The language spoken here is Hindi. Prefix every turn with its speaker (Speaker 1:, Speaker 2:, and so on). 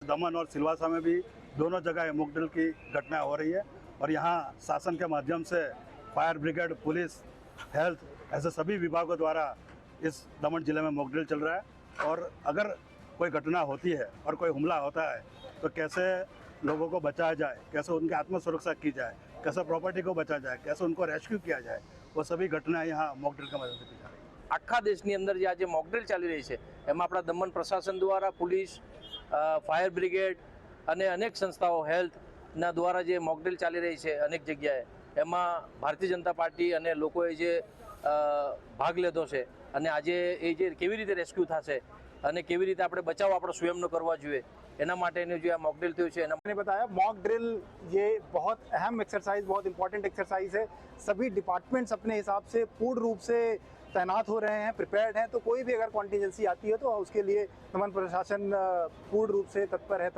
Speaker 1: दमन और सिलवासा में भी दोनों जगह मॉक ड्रिल की घटना हो रही है और यहाँ शासन के माध्यम से फायर ब्रिगेड, पुलिस, हेल्थ ऐसे सभी विभागों द्वारा इस दमन जिले में मॉक ड्रिल चल रहा है। और अगर कोई घटना होती है और कोई हमला होता है तो कैसे लोगों को बचाया जाए, कैसे उनकी आत्म सुरक्षा की जाए, कैसे प्रॉपर्टी को बचाया जाए, कैसे उनको रेस्क्यू किया जाए, वो सभी घटनाएं यहाँ मॉक ड्रिल के माध्यम से की जा रही है।
Speaker 2: આખા દેશની અંદર જે આજે મોકડ્રીલ ચાલી રહી છે એમાં આપણા દમણ પ્રશાસન દ્વારા પોલીસ, ફાયર બ્રિગેડ અને અનેક સંસ્થાઓ હેલ્થના દ્વારા જે મોકડ્રીલ ચાલી રહી છે અનેક જગ્યાએ, એમાં ભારતીય જનતા પાર્ટી અને લોકોએ જે ભાગ લીધો છે અને આજે એ જે કેવી રીતે રેસ્ક્યુ થશે અને કેવી રીતે આપણે બચાવ આપણો સ્વયંનો કરવા જોઈએ એના માટેનું જે આ મોકડ્રીલ થયું છે એના
Speaker 3: मैंने बताया मॉक ड्रिल ये बहुत अहम एक्सरसाइज, बहुत इंपॉर्टेंट एक्सरसाइज है। सभी डिपार्टमेंट्स अपने हिसाब से पूर्ण रूप से तैनात हो रहे हैं, प्रिपेयर्ड हैं। तो कोई भी अगर कॉन्टीजेंसी आती है तो उसके लिए दमन प्रशासन पूर्ण रूप से तत्पर है।